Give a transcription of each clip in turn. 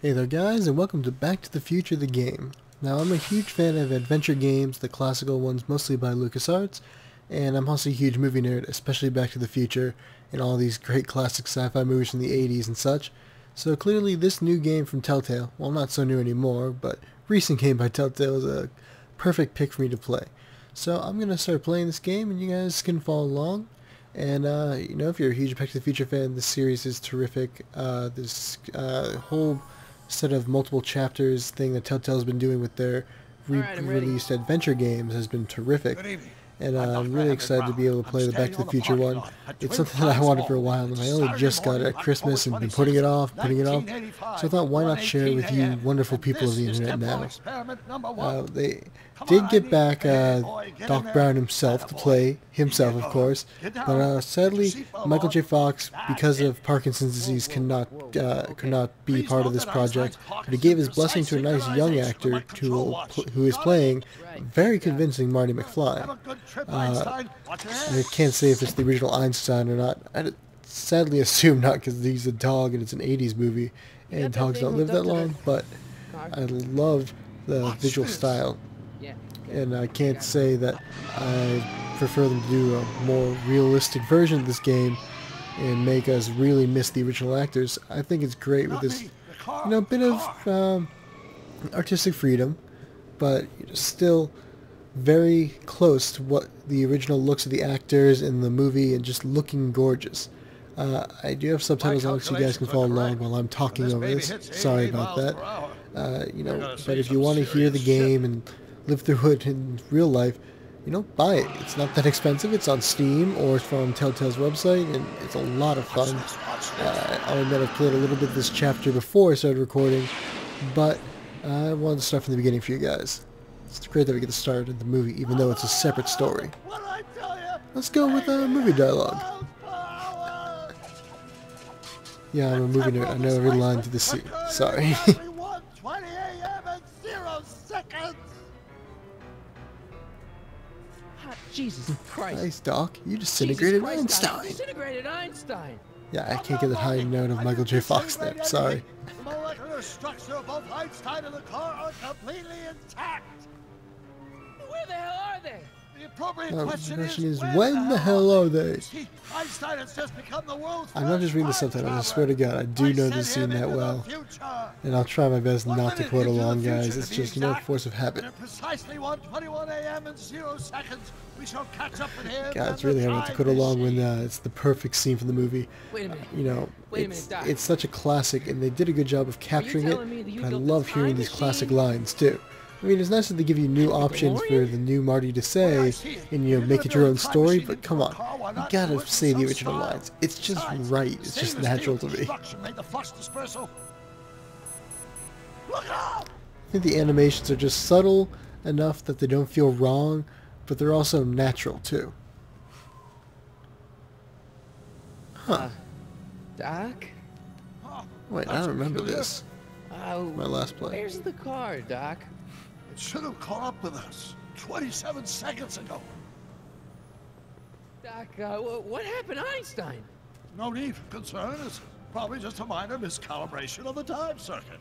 Hey there guys, and welcome to Back to the Future the game. Now I'm a huge fan of adventure games, the classical ones mostly by LucasArts, and I'm also a huge movie nerd, especially Back to the Future and all these great classic sci-fi movies from the 80s and such. So clearly this new game from Telltale, well not so new anymore, but recent game by Telltale is a perfect pick for me to play. So I'm going to start playing this game and you guys can follow along. And, if you're a huge Back to the Future fan, this series is terrific. This whole set of multiple chapters thing that Telltale's been doing with their released adventure games has been terrific. And I'm really excited to be able to play the Back to the Future one. It's something that I wanted for a while, and I only just got it at Christmas and been putting it off. So I thought, why not share it with you wonderful people of the internet now? They did get back Doc Brown himself to play himself, of course, but sadly, Michael J. Fox, because of Parkinson's disease, could not be part of this project. But he gave his blessing to a nice young actor who is playing very convincing Marty McFly. I can't say if it's the original Einstein or not. I sadly assume not, because he's a dog and it's an 80s movie and dogs don't live that long, but I love the visual style, and I can't say that I prefer them to do a more realistic version of this game and make us really miss the original actors. I think it's great with this bit of artistic freedom, but still very close to what the original looks of the actors in the movie and just looking gorgeous. I do have subtitles on so you guys can follow along while I'm talking over this. Sorry about that. But if you want to hear the game and live through it in real life, buy it. It's not that expensive. It's on Steam or it's from Telltale's website, and it's a lot of fun. I'll admit I've played a little bit of this chapter before I started recording, but I wanted to start from the beginning for you guys. It's great that we get to start in the movie, even though it's a separate story. Let's go with movie dialogue. Yeah, I'm a movie nerd. I know every line to the scene. Sorry. Jesus Christ. Nice, Doc. You disintegrated Einstein. Disintegrated Einstein. Yeah, I can't get the high note of Michael J. Fox there. Sorry. The molecular structure of both Einstein and the car are completely intact. Where the hell are they? The appropriate The question is, when the hell are they? See, Einstein has just become the world's I'm not just reading the subtitles, I swear to God, I do know this scene that well. And I'll try my best not to quote along, guys. It's just, force of habit. At precisely 1:21 a.m. and 0 seconds, we shall catch up with him. God, it's really hard not to quote along when it's the perfect scene from the movie. Wait a minute. It's such a classic, and they did a good job of capturing it, but I love hearing these classic lines, too. I mean, it's nice that they give you new options for the new Marty to say, and make it your own story, but come on, you gotta say the original lines. It's just right, it's just natural to me. I think the animations are just subtle enough that they don't feel wrong, but they're also natural, too. Huh. Doc? Wait, I don't remember this. Oh, My last play. where's the car, Doc? It should have caught up with us 27 seconds ago. Doc, what happened to Einstein? No need for concern. It's probably just a minor miscalibration of the time circuit.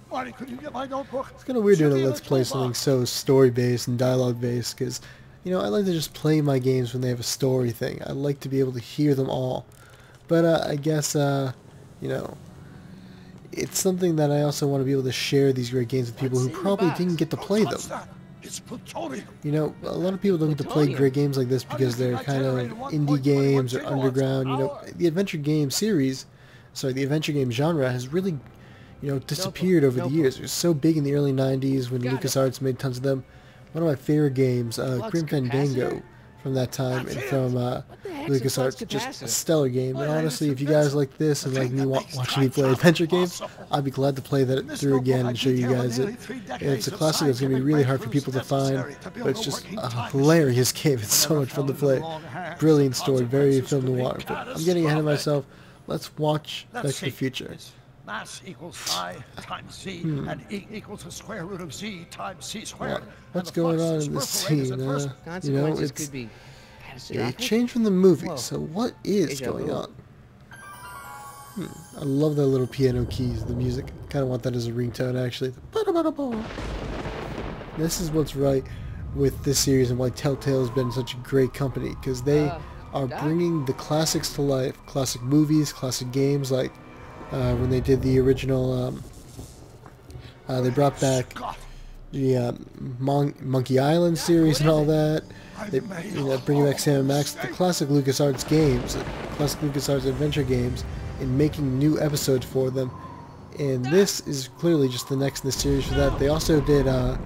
Marty, could you get my notebook? It's kind of weird doing a Let's Play something so story-based and dialogue-based, because, I like to just play my games when they have a story thing. I like to be able to hear them all. But, I guess, it's something that I also want to be able to share these great games with people who probably didn't get to play them. It's plutonium. A lot of people don't get to play great games like this because they're kind of indie games or underground. The adventure game series, the adventure game genre has really, disappeared over the years. It was so big in the early 90s when LucasArts made tons of them. One of my favorite games, Grim Fandango, from that time, and from LucasArts, just a stellar game. And honestly, if you guys like this and like me watching me play adventure games, I'd be glad to play that through again and show you guys it. And it's a classic that's going to be really hard for people to find, but it's just a hilarious game. It's so much fun to play. Brilliant story, very film noir. But I'm getting ahead of myself. Let's watch Back to the Future. Mass equals I times Z, and E equals the square root of Z times C squared. What's going on in this scene? Consequences could be it changed from the movie, so what is going on? I love the little piano keys, the music. Kind of want that as a ringtone, actually. This is what's right with this series and why Telltale has been such a great company, because they are bringing the classics to life. Classic movies, classic games, like when they did the original, they brought back the Monkey Island series and all that. They bringing back Sam and Max, the classic LucasArts games, classic LucasArts adventure games, and making new episodes for them. And this is clearly just the next in the series for that. They also did a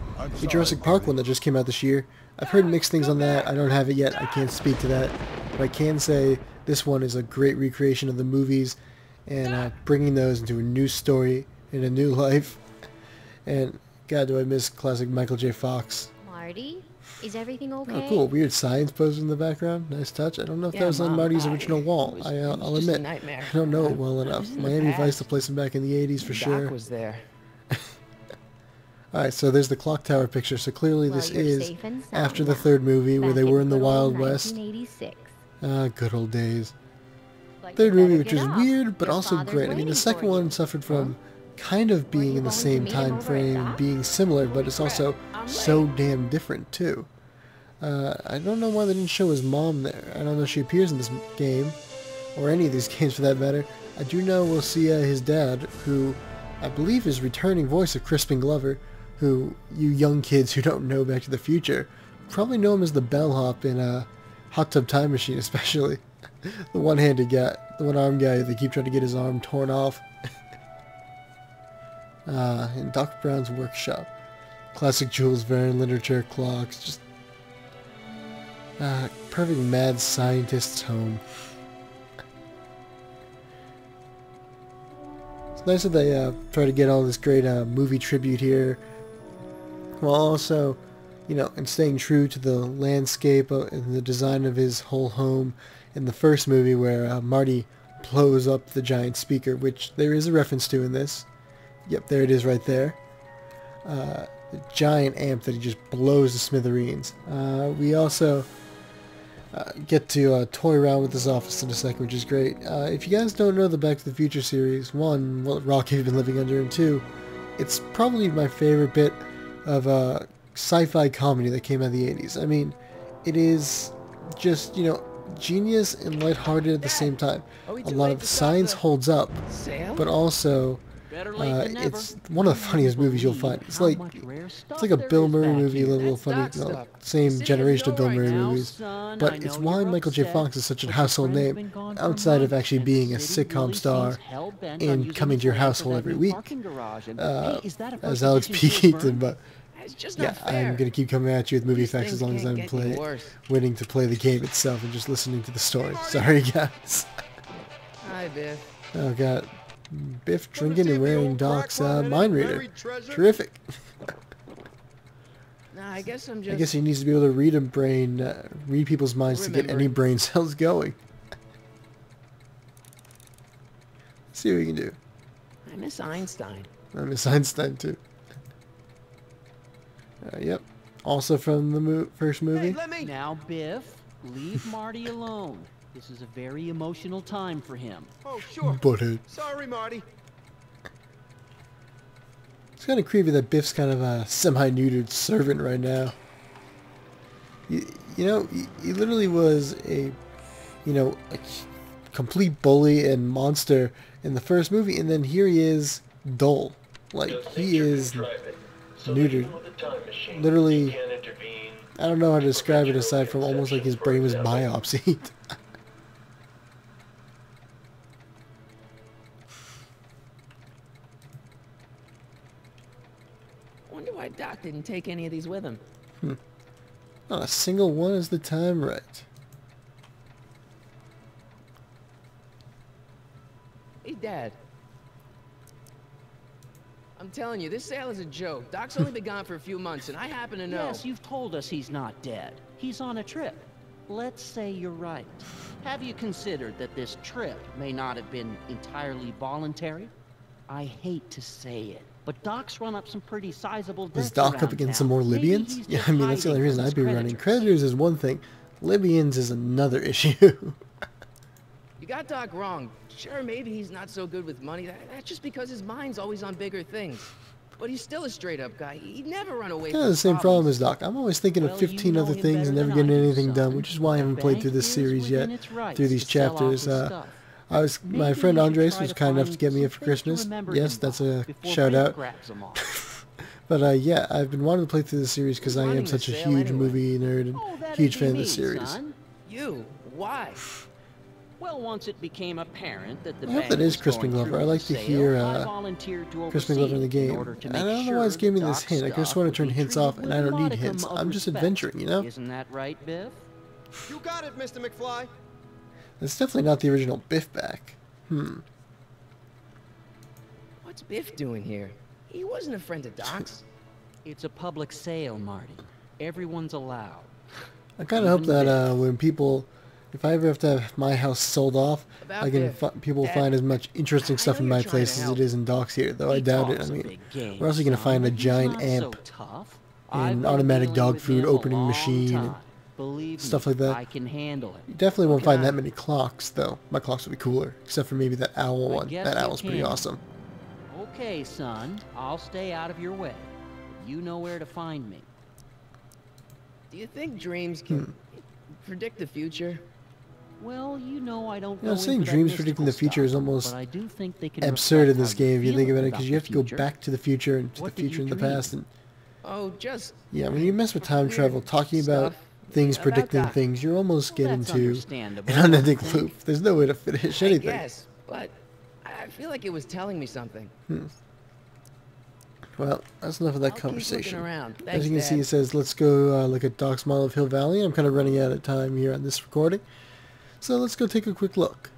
Jurassic Park one that just came out this year. I've heard mixed things on that. I don't have it yet. I can't speak to that. But I can say this one is a great recreation of the movies and bringing those into a new story and a new life. And God, do I miss classic Michael J. Fox. Marty, is everything okay? Oh, cool. Weird science poster in the background. Nice touch. I don't know if that was on Marty's original wall. I'll admit, I don't know it well enough. Miami Vice, the place him back in the 80s for sure. Doc was there. Alright, so there's the clock tower picture. So clearly this is after the third movie where they were in the Wild West. Good old days. Third movie, which was weird, but also great. I mean, the second one suffered from kind of being in the same time frame, being similar, but it's also so damn different too. I don't know why they didn't show his mom there. I don't know if she appears in this game, or any of these games for that matter. I do know we'll see his dad, who I believe is returning voice of Crispin Glover, who you young kids who don't know Back to the Future probably know him as the bellhop in Hot Tub Time Machine, especially. The one-handed guy, the one-armed guy, they keep trying to get his arm torn off. In Doc Brown's workshop. Classic Jules Verne literature clocks. Just perfect mad scientist's home. It's nice that they try to get all this great movie tribute here, while also, and staying true to the landscape and the design of his whole home in the first movie, where Marty blows up the giant speaker, which there is a reference to in this. Yep, there it is right there. The giant amp that he just blows to smithereens. We also get to toy around with this office in a second, which is great. If you guys don't know the Back to the Future series, one, what rock have you been living under, and two, it's probably my favorite bit of sci-fi comedy that came out of the 80s. I mean, it is just, genius and lighthearted at the same time. A lot of the science holds up, but also it's one of the funniest movies you'll find. It's like a Bill Murray movie, a little funny, same generation of Bill Murray movies, but it's why Michael J. Fox is such a household name, outside of actually being a sitcom star and coming to your household every week, as Alex P. Keaton. But yeah, I'm going to keep coming at you with movie facts as long as I'm waiting to play the game itself and just listening to the story. Sorry, guys. Hi, Biff. Oh, God. Biff drinking and wearing Doc's mind reader. Terrific. Nah, I guess he needs to be able to read people's minds to get any brain cells going. Let's see what we can do. I miss Einstein. I miss Einstein too. Yep. Also from the first movie. Hey, let me... Now, Biff, leave Marty alone. This is a very emotional time for him. Oh, sure. Butthead. Sorry, Marty. It's kind of creepy that Biff's kind of a semi-neutered servant right now. He literally was a complete bully and monster in the first movie, and then here he is dull. Like, he is neutered. Literally, I don't know how to describe it aside from almost like his brain was biopsied. Wonder why Doc didn't take any of these with him. Not a single one is the time right. Hey, Dad. I'm telling you, this sale is a joke. Doc's only been gone for a few months, and I happen to know... Yes, you've told us he's not dead. He's on a trip. Let's say you're right. Have you considered that this trip may not have been entirely voluntary? I hate to say it, but Doc's run up some pretty sizable debts. Is Doc up against some more Libyans? Yeah, I mean, that's the only reason I'd be running. Creditors is one thing. Libyans is another issue. You got Doc wrong. Sure, maybe he's not so good with money. That's just because his mind's always on bigger things. But he's still a straight-up guy. He'd never run away Kind from of the same problem problems. as Doc. I'm always thinking of Well, 15 you know other him things and better never than getting I do, anything done, son. which is why I The haven't played bank through this is series yet, within its rights through these to sell off chapters. his stuff. My Maybe friend you should Andres try was to kind enough find to get me some it for things to Christmas. remember Yes, him that's by a before shout Brent out. grabs 'em all. But yeah, I've been wanting to play through the series because Who's I am running the such a sale huge anyway? movie nerd and Oh, that'd huge be fan of me, the series. son. You? Why? Well, once it became apparent that the I hope bank that is was Crispin going Glover. through I like with to the hear sale, I volunteered to Crispin Glover in the oversee it game. order to I make don't know why it's sure giving me that this Doc's hint. I just stuff want to would turn be hints treated off, and with I a don't need modicum hints. of I'm just respect. adventuring, you know? Isn't that right, Biff? You got it, Mr. McFly. That's definitely not the original Biff back. What's Biff doing here? He wasn't a friend of Doc's. It's a public sale, Marty. Everyone's allowed. I kind of hope Even that Biff. when people, if I ever have to have my house sold off, About I can Biff, people Dad, find as much interesting I stuff know in you're my trying place to as help. it is in Doc's here, though I He doubt it. I talks a mean, big game, where else are you going to son, find a but he's giant not amp so tough. I've and been automatic dealing dog with food him a opening long machine and time. Believe stuff me, like that? I can handle it. You definitely won't Can find I? that many clocks, though. My clocks would be cooler, except for maybe that owl I one. guess That you owl's pretty can. awesome. Okay, son. I'll stay out of your way. You know where to find me. Do you think dreams can predict the future? Well, you know I don't You know, go saying into that dreams predicting the mystical future is stuff, almost but I do think they can absurd in reflect this how you game if you feel think about it, because you have to go the back to the future and to What the did future you and the dream? past. And Oh, just yeah, when you mess with time weird travel, talking about stuff things about predicting Doc. things, you're almost Well, getting that's to understandable, an unending I think. loop. There's no way to finish I anything. guess, but I feel like it was telling me something. Well, that's enough of that I'll keep looking conversation. around. As Thanks, you can see, Dad. it says, let's go look at Doc's model of Hill Valley. I'm kind of running out of time here on this recording. So let's go take a quick look.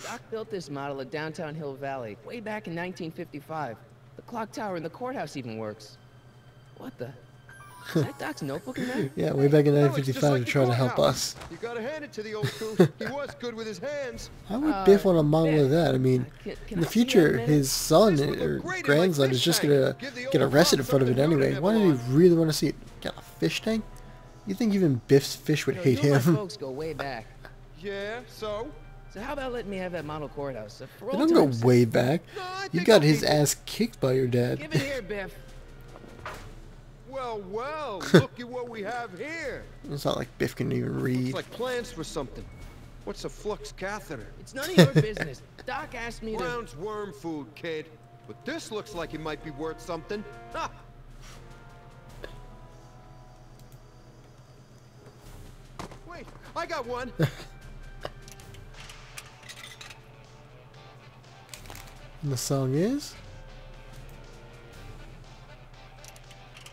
Doc built this model of downtown Hill Valley way back in 1955. The clock tower in the courthouse even works. What the? Is that Doc's notebook in there? Yeah, way back in No, it's just 1955 like to the try to help courthouse. us. You gotta hand it to the old coot. He was good with his hands. How would Biff want a model Biff, of that? I mean, can in the I see that a future, minute? his son This would look or great in my grandson fish is just tank. gonna Give the get old arrested in boss front of it something new to anyway. Why do nibble you really want to see it? Got a fish tank? You think even Biff's fish would You know, hate you and my him? folks go way back. Yeah, so? So how about letting me have that model courthouse? For They old don't go time's sake. way back. No, I You think got I'll his keep it. ass kicked by your dad. Give it here, Biff. Well, well, look at what we have here. It's not like Biff can even Looks read. like plans for something. What's a flux catheter? It's none of your business. Doc asked me to... Brown's worm food, kid. But this looks like it might be worth something. Ha! Wait, I got one. And the song is?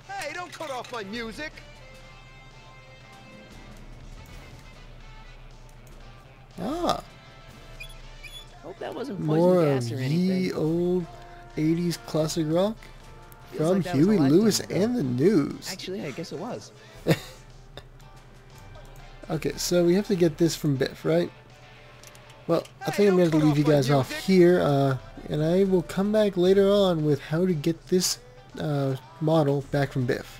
Hey, don't cut off my music. Ah, Hope that wasn't poison more of gas or anything. ye old 80s classic rock Feels from like that was a Huey lifetime Lewis ago. and the News. Actually, I guess it was. Okay, so we have to get this from Biff, right? Well, I Hey, think I'm going don't to cut leave you off my guys off music. here, and I will come back later on with how to get this model back from Biff.